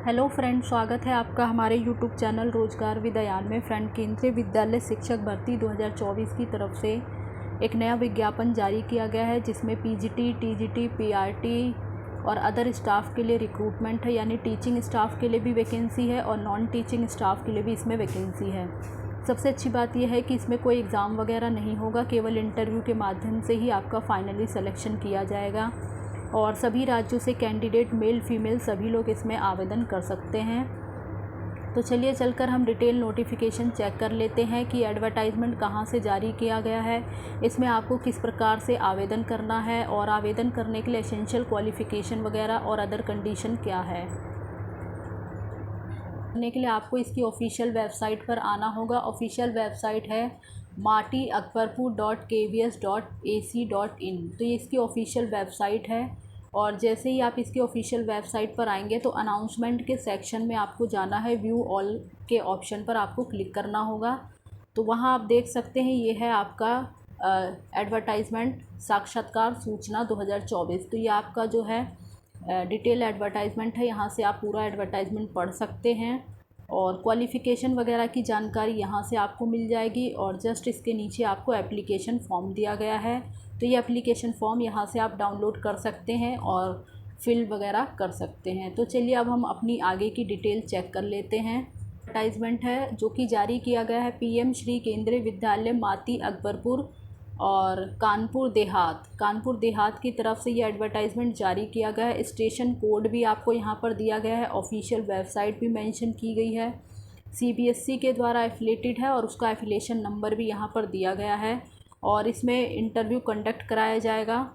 Hello friend, स्वागत है आपका हमारे यूट्यूब चैनल रोजगार विद्यान में। फ्रेंड, केंद्रीय विद्यालय शिक्षक भर्ती 2024 की तरफ से एक नया विज्ञापन जारी किया गया है जिसमें पीजीटी, टीजीटी, पीआरटी और अदर स्टाफ के लिए रिक्रूटमेंट है। यानी टीचिंग स्टाफ के लिए भी वैकेंसी है और नॉन टीचिंग स्टाफ के लिए भी इसमें वैकेंसी है। सबसे अच्छी बात यह है कि इसमें कोई एग्ज़ाम वगैरह नहीं होगा, केवल इंटरव्यू के माध्यम से ही आपका फाइनली सिलेक्शन किया जाएगा। और सभी राज्यों से कैंडिडेट मेल फीमेल सभी लोग इसमें आवेदन कर सकते हैं। तो चलिए चलकर हम डिटेल नोटिफिकेशन चेक कर लेते हैं कि एडवर्टाइजमेंट कहाँ से जारी किया गया है, इसमें आपको किस प्रकार से आवेदन करना है और आवेदन करने के लिए एसेंशियल क्वालिफ़िकेशन वगैरह और अदर कंडीशन क्या है। करने के लिए आपको इसकी ऑफिशियल वेबसाइट पर आना होगा। ऑफिशियल वेबसाइट है maatiakbarpur.kvs.ac.in। तो ये इसकी ऑफिशियल वेबसाइट है। और जैसे ही आप इसकी ऑफिशियल वेबसाइट पर आएंगे तो अनाउंसमेंट के सेक्शन में आपको जाना है। व्यू ऑल के ऑप्शन पर आपको क्लिक करना होगा। तो वहाँ आप देख सकते हैं ये है आपका एडवर्टाइजमेंट साक्षात्कार सूचना 2024। तो ये आपका जो है डिटेल एडवर्टाइजमेंट है। यहाँ से आप पूरा एडवर्टाइजमेंट पढ़ सकते हैं और क्वालिफ़िकेशन वगैरह की जानकारी यहाँ से आपको मिल जाएगी। और जस्ट इसके नीचे आपको एप्लीकेशन फॉर्म दिया गया है। तो ये एप्लीकेशन फॉर्म यहाँ से आप डाउनलोड कर सकते हैं और फिल वगैरह कर सकते हैं। तो चलिए अब हम अपनी आगे की डिटेल चेक कर लेते हैं। एडवर्टाइजमेंट है जो कि जारी किया गया है पीएम श्री केंद्रीय विद्यालय माती अकबरपुर और कानपुर देहात की तरफ से ये एडवर्टाइजमेंट जारी किया गया है। स्टेशन कोड भी आपको यहाँ पर दिया गया है। ऑफिशियल वेबसाइट भी मेंशन की गई है। सीबीएसई के द्वारा एफिलेटेड है और उसका एफिलेशन नंबर भी यहाँ पर दिया गया है। और इसमें इंटरव्यू कंडक्ट कराया जाएगा।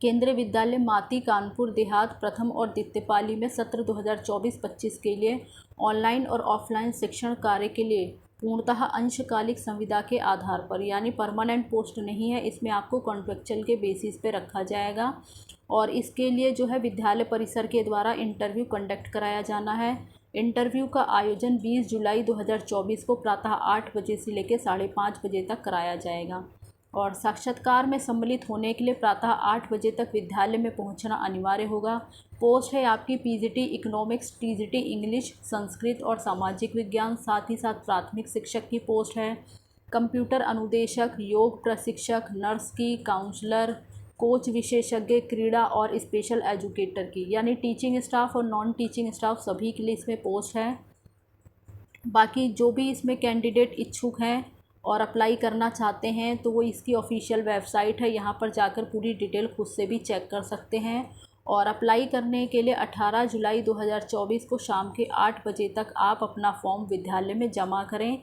केंद्रीय विद्यालय माती कानपुर देहात प्रथम और द्वितीय पाली में सत्र 2024-25 के लिए ऑनलाइन और ऑफलाइन शिक्षण कार्य के लिए पूर्णतः अंशकालिक संविदा के आधार पर, यानी परमानेंट पोस्ट नहीं है, इसमें आपको कॉन्ट्रेक्चुअल के बेसिस पे रखा जाएगा। और इसके लिए जो है विद्यालय परिसर के द्वारा इंटरव्यू कंडक्ट कराया जाना है। इंटरव्यू का आयोजन 20 जुलाई 2024 को प्रातः 8 बजे से लेकर 5:30 बजे तक कराया जाएगा। और साक्षात्कार में सम्मिलित होने के लिए प्रातः 8 बजे तक विद्यालय में पहुंचना अनिवार्य होगा। पोस्ट है आपकी PGT economics, TGT English, Sanskrit और सामाजिक विज्ञान, साथ ही साथ प्राथमिक शिक्षक की पोस्ट है। कंप्यूटर अनुदेशक, योग प्रशिक्षक, नर्स की, काउंसलर, कोच विशेषज्ञ, क्रीड़ा और स्पेशल एजुकेटर की, यानी टीचिंग स्टाफ और नॉन टीचिंग स्टाफ सभी के लिए इसमें पोस्ट है। बाकी जो भी इसमें कैंडिडेट इच्छुक हैं और अप्लाई करना चाहते हैं तो वो इसकी ऑफिशियल वेबसाइट है, यहाँ पर जाकर पूरी डिटेल खुद से भी चेक कर सकते हैं। और अप्लाई करने के लिए 18 जुलाई 2024 को शाम के 8 बजे तक आप अपना फॉर्म विद्यालय में जमा करें।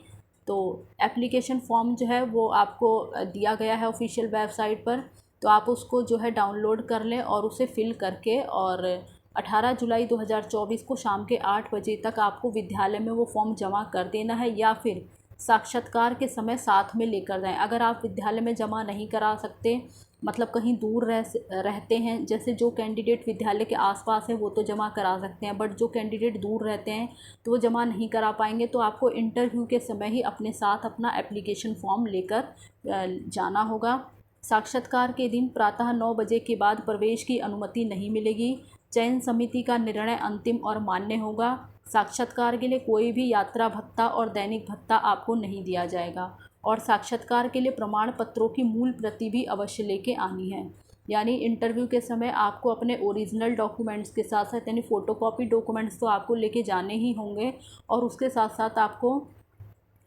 तो एप्लीकेशन फॉर्म जो है वो आपको दिया गया है ऑफिशियल वेबसाइट पर, तो आप उसको जो है डाउनलोड कर लें और उसे फिल करके और 18 जुलाई 2024 को शाम के 8 बजे तक आपको विद्यालय में वो फॉर्म जमा कर देना है, या फिर साक्षात्कार के समय साथ में लेकर जाएं। अगर आप विद्यालय में जमा नहीं करा सकते, मतलब कहीं दूर रहते हैं, जैसे जो कैंडिडेट विद्यालय के आसपास है वो तो जमा करा सकते हैं, बट जो कैंडिडेट दूर रहते हैं तो वो जमा नहीं करा पाएंगे। तो आपको इंटरव्यू के समय ही अपने साथ अपना एप्लीकेशन फॉर्म लेकर जाना होगा। साक्षात्कार के दिन प्रातः 9 बजे के बाद प्रवेश की अनुमति नहीं मिलेगी। चयन समिति का निर्णय अंतिम और मान्य होगा। साक्षात्कार के लिए कोई भी यात्रा भत्ता और दैनिक भत्ता आपको नहीं दिया जाएगा। और साक्षात्कार के लिए प्रमाण पत्रों की मूल प्रति भी अवश्य लेके आनी है। यानी इंटरव्यू के समय आपको अपने ओरिजिनल डॉक्यूमेंट्स के साथ साथ, यानी फ़ोटोकॉपी डॉक्यूमेंट्स तो आपको लेके जाने ही होंगे, और उसके साथ साथ आपको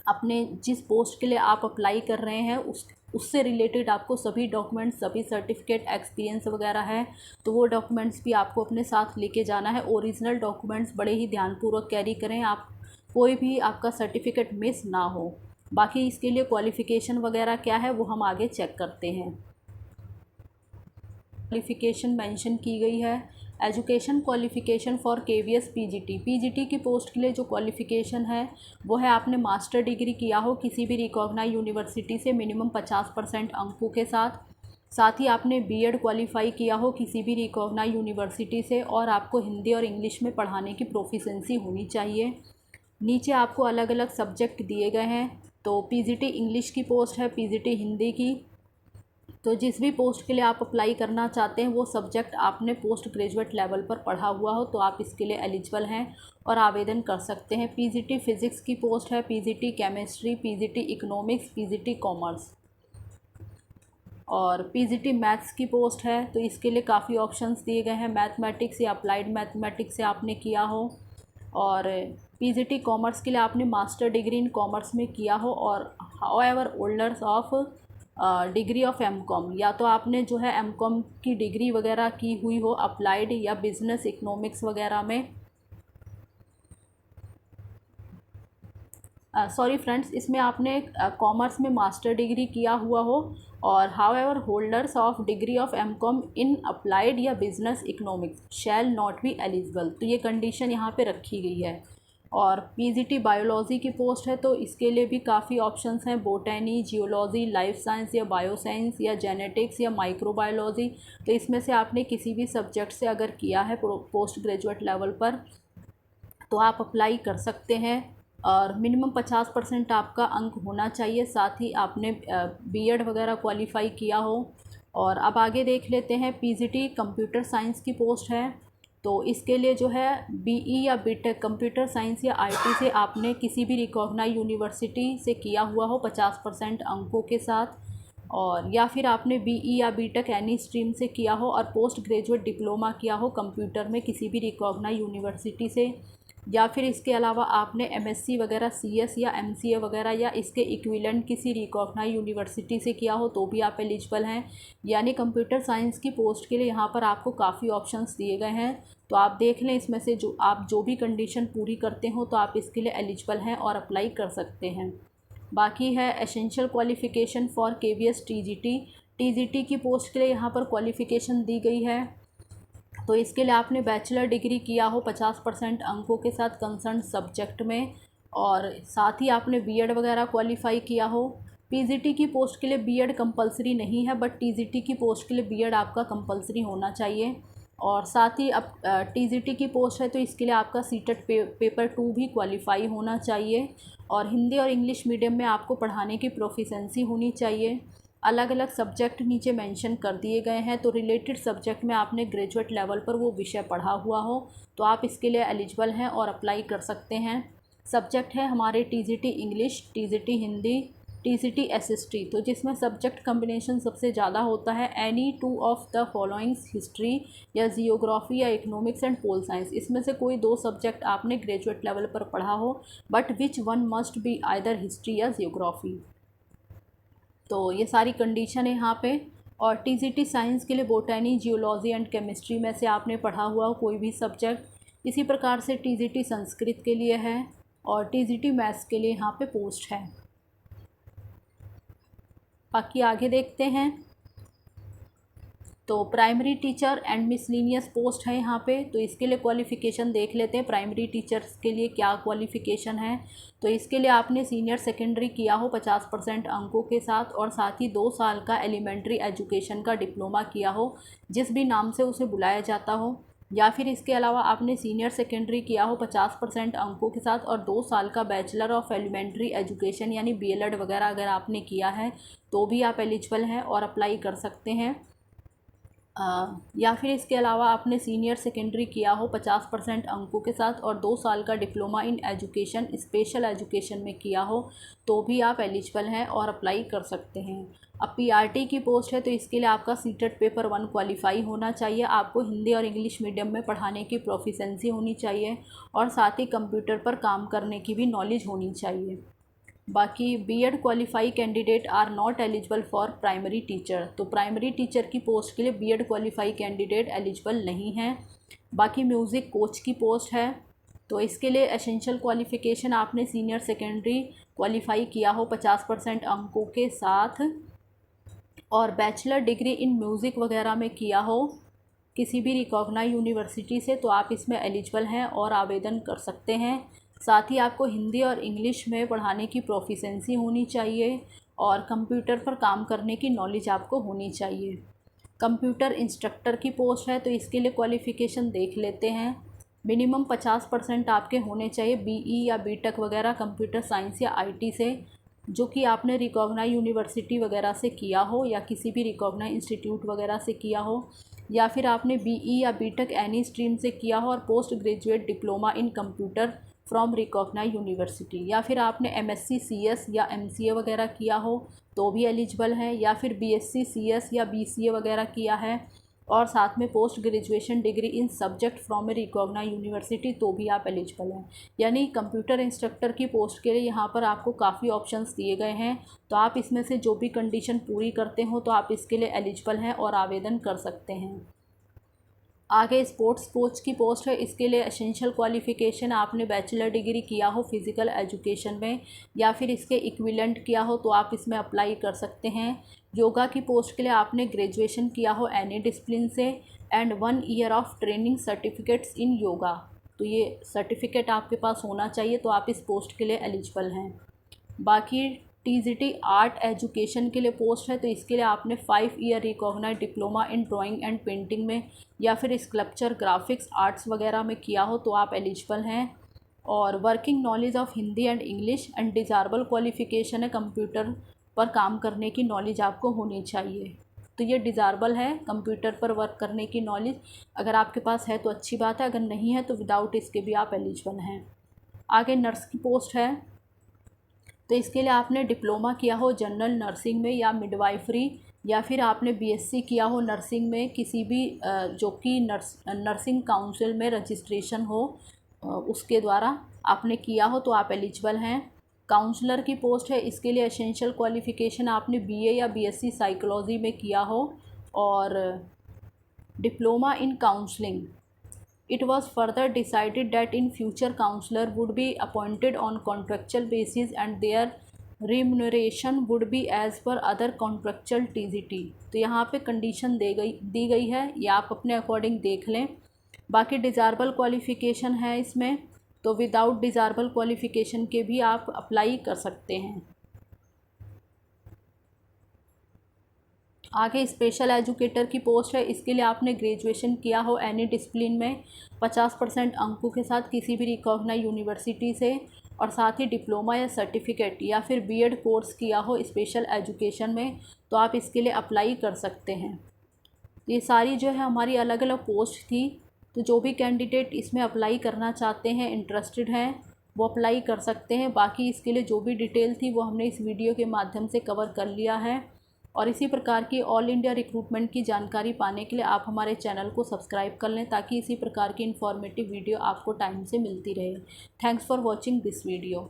अपने जिस पोस्ट के लिए आप अप्लाई कर रहे हैं उससे रिलेटेड आपको सभी डॉक्यूमेंट्स, सभी सर्टिफिकेट, एक्सपीरियंस वगैरह है तो वो डॉक्यूमेंट्स भी आपको अपने साथ लेके जाना है। ओरिजिनल डॉक्यूमेंट्स बड़े ही ध्यानपूर्वक कैरी करें, आप कोई भी आपका सर्टिफिकेट मिस ना हो। बाकी इसके लिए क्वालिफ़िकेशन वगैरह क्या है वो हम आगे चेक करते हैं। क्वालिफ़िकेशन मेंशन की गई है। Education qualification for KVS PGT की पोस्ट के लिए जो क्वालिफ़िकेशन है वो है आपने मास्टर डिग्री किया हो किसी भी रिकॉग्नाइज यूनिवर्सिटी से मिनिमम 50% अंकों के साथ ही आपने बीएड क्वालिफाई किया हो किसी भी रिकॉग्नाइज यूनिवर्सिटी से, और आपको हिंदी और इंग्लिश में पढ़ाने की प्रोफिशिएंसी होनी चाहिए। नीचे आपको अलग अलग सब्जेक्ट दिए गए हैं। तो पीजीटी इंग्लिश की पोस्ट है, पीजीटी हिंदी की, तो जिस भी पोस्ट के लिए आप अप्लाई करना चाहते हैं वो सब्जेक्ट आपने पोस्ट ग्रेजुएट लेवल पर पढ़ा हुआ हो तो आप इसके लिए एलिजिबल हैं और आवेदन कर सकते हैं। पीजीटी फिज़िक्स की पोस्ट है, PGT chemistry, PGT economics, PGT commerce और पीजीटी मैथ्स की पोस्ट है। तो इसके लिए काफ़ी ऑप्शंस दिए गए हैं, मैथमेटिक्स या अप्लाइड मैथमेटिक्स से आपने किया हो, और पीजीटी कॉमर्स के लिए आपने मास्टर डिग्री इन कॉमर्स में किया हो, और however holders of degree of MCom, या तो आपने जो है एमकॉम की डिग्री वगैरह की हुई हो अप्लाइड या बिजनेस इकोनॉमिक्स वगैरह में। सॉरी फ्रेंड्स, इसमें आपने कॉमर्स में मास्टर डिग्री किया हुआ हो, और however holders of degree of MCom in applied या business economics shall not be eligible. तो ये कंडीशन यहाँ पे रखी गई है। और पीजीटी बायोलॉजी की पोस्ट है तो इसके लिए भी काफ़ी ऑप्शंस हैं, बोटैनी, जियोलॉजी, लाइफ साइंस या बायोसाइंस या जेनेटिक्स या माइक्रोबायोलॉजी। तो इसमें से आपने किसी भी सब्जेक्ट से अगर किया है पोस्ट ग्रेजुएट लेवल पर तो आप अप्लाई कर सकते हैं, और मिनिमम 50% आपका अंक होना चाहिए, साथ ही आपने बीएड वगैरह क्वालिफाई किया हो। और अब आगे देख लेते हैं, पीजीटी कंप्यूटर साइंस की पोस्ट है तो इसके लिए जो है बीई या बीटेक कंप्यूटर साइंस या आईटी से आपने किसी भी रिकॉग्नाइज यूनिवर्सिटी से किया हुआ हो 50% अंकों के साथ, और या फिर आपने बीई या बीटेक एनी स्ट्रीम से किया हो और पोस्ट ग्रेजुएट डिप्लोमा किया हो कंप्यूटर में किसी भी रिकॉग्नाइज यूनिवर्सिटी से, या फिर इसके अलावा आपने एमएससी वगैरह सीएस या एमसीए वगैरह या इसके इक्विवेलेंट किसी रिकॉग्नाइज यूनिवर्सिटी से किया हो तो भी आप एलिजिबल हैं। यानी कंप्यूटर साइंस की पोस्ट के लिए यहाँ पर आपको काफ़ी ऑप्शंस दिए गए हैं, तो आप देख लें इसमें से जो आप जो भी कंडीशन पूरी करते हो तो आप इसके लिए एलिजिबल हैं और अप्लाई कर सकते हैं। बाकी है essential qualification for KVS TGT की पोस्ट के लिए यहाँ पर क्वालिफ़िकेशन दी गई है। तो इसके लिए आपने बैचलर डिग्री किया हो 50% अंकों के साथ कंसर्न सब्जेक्ट में, और साथ ही आपने बीएड वगैरह क्वालिफाई किया हो। पीजीटी की पोस्ट के लिए बीएड कंपलसरी नहीं है, बट टीजीटी की पोस्ट के लिए बीएड आपका कंपलसरी होना चाहिए। और साथ ही अब टीजीटी की पोस्ट है तो इसके लिए आपका सीटेट पेपर 2 भी क्वालिफाई होना चाहिए, और हिंदी और इंग्लिश मीडियम में आपको पढ़ाने की प्रोफिशेंसी होनी चाहिए। अलग अलग सब्जेक्ट नीचे मेंशन कर दिए गए हैं, तो रिलेटेड सब्जेक्ट में आपने ग्रेजुएट लेवल पर वो विषय पढ़ा हुआ हो तो आप इसके लिए एलिजिबल हैं और अप्लाई कर सकते हैं। सब्जेक्ट है हमारे TGT English, TGT Hindi, TGT SST, तो जिसमें सब्जेक्ट कम्बिनेशन सबसे ज़्यादा होता है any 2 of the followings, history या जियोग्राफी या इकोनॉमिक्स एंड पोल साइंस। इसमें से कोई 2 सब्जेक्ट आपने ग्रेजुएट लेवल पर पढ़ा हो, but which one must be either history या जियोग्राफी। तो ये सारी कंडीशन है यहाँ पे। और टीजीटी साइंस के लिए बोटैनी, जियोलॉजी एंड केमिस्ट्री में से आपने पढ़ा हुआ कोई भी सब्जेक्ट। इसी प्रकार से टीजीटी संस्कृत के लिए है, और टीजीटी मैथ्स के लिए यहाँ पे पोस्ट है। बाकी आगे देखते हैं, तो primary teacher and miscellaneous post है यहाँ पे, तो इसके लिए क्वालिफ़िकेशन देख लेते हैं। प्राइमरी टीचर्स के लिए क्या क्वालिफ़िकेशन है, तो इसके लिए आपने सीनियर सेकेंडरी किया हो 50% अंकों के साथ, और साथ ही 2 साल का एलिमेंट्री एजुकेशन का डिप्लोमा किया हो जिस भी नाम से उसे बुलाया जाता हो, या फिर इसके अलावा आपने सीनियर सेकेंडरी किया हो 50% अंकों के साथ और 2 साल का बैचलर ऑफ एलिमेंट्री एजुकेशन यानी बीएलएड वगैरह अगर आपने किया है तो भी आप एलिजिबल हैं और अप्लाई कर सकते हैं। या फिर इसके अलावा आपने सीनियर सेकेंडरी किया हो 50% अंकों के साथ और 2 साल का diploma in education special education में किया हो तो भी आप एलिजिबल हैं और अप्लाई कर सकते हैं। अब पीआरटी की पोस्ट है तो इसके लिए आपका सीटेट पेपर 1 क्वालिफाई होना चाहिए, आपको हिंदी और इंग्लिश मीडियम में पढ़ाने की प्रोफिशेंसी होनी चाहिए, और साथ ही कंप्यूटर पर काम करने की भी नॉलेज होनी चाहिए। बाकी BEd qualify candidate are not eligible for primary teacher, तो प्राइमरी टीचर की पोस्ट के लिए बीएड क्वालिफाई कैंडिडेट एलिजिबल नहीं हैं। बाकी म्यूज़िक कोच की पोस्ट है तो इसके लिए एसेंशियल क्वालिफ़िकेशन आपने सीनियर सेकेंडरी क्वालिफाई किया हो 50% अंकों के साथ, और बैचलर डिग्री इन म्यूज़िक वगैरह में किया हो किसी भी रिकॉग्नाइज यूनिवर्सिटी से तो आप इसमें एलिजिबल हैं और आवेदन कर सकते हैं। साथ ही आपको हिंदी और इंग्लिश में पढ़ाने की प्रोफिशेंसी होनी चाहिए, और कंप्यूटर पर काम करने की नॉलेज आपको होनी चाहिए। कंप्यूटर इंस्ट्रक्टर की पोस्ट है तो इसके लिए क्वालिफ़िकेशन देख लेते हैं। मिनिमम 50% आपके होने चाहिए बीई या बीटेक वगैरह कंप्यूटर साइंस या आईटी से, जो कि आपने रिकॉग्नाइज यूनिवर्सिटी वगैरह से किया हो या किसी भी रिकॉग्नाइज इंस्टीट्यूट वगैरह से किया हो, या फिर आपने बीई या बीटेक एनी स्ट्रीम से किया हो और post graduate diploma in computer from recognize university, या फिर आपने एमएससी सीएस या एमसीए वगैरह किया हो तो भी एलिजिबल है, या फिर बीएससी सीएस या बीसीए वगैरह किया है और साथ में post graduation degree in subject from a recognize university तो भी आप एलिजिबल हैं। यानी कंप्यूटर इंस्ट्रक्टर की पोस्ट के लिए यहाँ पर आपको काफ़ी ऑप्शंस दिए गए हैं, तो आप इसमें से जो भी कंडीशन पूरी करते हो तो आप इसके लिए एलिजिबल हैं और आवेदन कर सकते हैं। आगे स्पोर्ट्स कोच की पोस्ट है, इसके लिए एसेंशियल क्वालिफ़िकेशन आपने बैचलर डिग्री किया हो फिज़िकल एजुकेशन में या फिर इसके इक्विवेलेंट किया हो तो आप इसमें अप्लाई कर सकते हैं। योगा की पोस्ट के लिए आपने ग्रेजुएशन किया हो एनी डिसिप्लिन से and 1 year of training certificates इन योगा, तो ये सर्टिफिकेट आपके पास होना चाहिए, तो आप इस पोस्ट के लिए एलिजिबल हैं। बाकी टीजीटी आर्ट एजुकेशन के लिए पोस्ट है, तो इसके लिए आपने 5 year recognize diploma in drawing and painting में या फिर स्कल्पचर ग्राफिक्स आर्ट्स वगैरह में किया हो तो आप एलिजिबल हैं। और working knowledge of Hindi and English and desirable qualification है, कंप्यूटर पर काम करने की नॉलेज आपको होनी चाहिए, तो ये डिज़ायरेबल है कंप्यूटर पर वर्क करने की नॉलेज। अगर आपके पास है तो अच्छी बात है, अगर नहीं है तो विदाउट इसके भी आप एलिजिबल हैं। आगे नर्स की पोस्ट है, तो इसके लिए आपने डिप्लोमा किया हो जनरल नर्सिंग में या मिडवाइफरी, या फिर आपने बीएससी किया हो नर्सिंग में किसी भी जो कि नर्सिंग काउंसिल में रजिस्ट्रेशन हो उसके द्वारा आपने किया हो तो आप एलिजिबल हैं। काउंसलर की पोस्ट है, इसके लिए एसेंशियल क्वालिफ़िकेशन आपने बीए या बीएससी साइकोलॉजी में किया हो और diploma in counselling. It was further decided that in future counselor would be appointed on contractual basis and their remuneration would be as per other contractual TZT। तो यहाँ पे condition दी गई है, या आप अपने अकॉर्डिंग देख लें। बाकी डिज़ायरेबल क्वालिफ़िकेशन है इसमें, तो विदाउट डिज़ायरेबल क्वालिफ़िकेशन के भी आप अप्लाई कर सकते हैं। आगे स्पेशल एजुकेटर की पोस्ट है, इसके लिए आपने ग्रेजुएशन किया हो एनी डिसिप्लिन में 50% अंकों के साथ किसी भी रिकॉग्नाइज यूनिवर्सिटी से और साथ ही डिप्लोमा या सर्टिफिकेट या फिर बीएड कोर्स किया हो स्पेशल एजुकेशन में तो आप इसके लिए अप्लाई कर सकते हैं। ये सारी जो है हमारी अलग अलग पोस्ट थी, तो जो भी कैंडिडेट इसमें अप्लाई करना चाहते हैं, इंटरेस्टेड हैं, वो अप्लाई कर सकते हैं। बाकी इसके लिए जो भी डिटेल थी वो हमने इस वीडियो के माध्यम से कवर कर लिया है, और इसी प्रकार की ऑल इंडिया रिक्रूटमेंट की जानकारी पाने के लिए आप हमारे चैनल को सब्सक्राइब कर लें ताकि इसी प्रकार की इन्फॉर्मेटिव वीडियो आपको टाइम से मिलती रहे। Thanks for watching this video.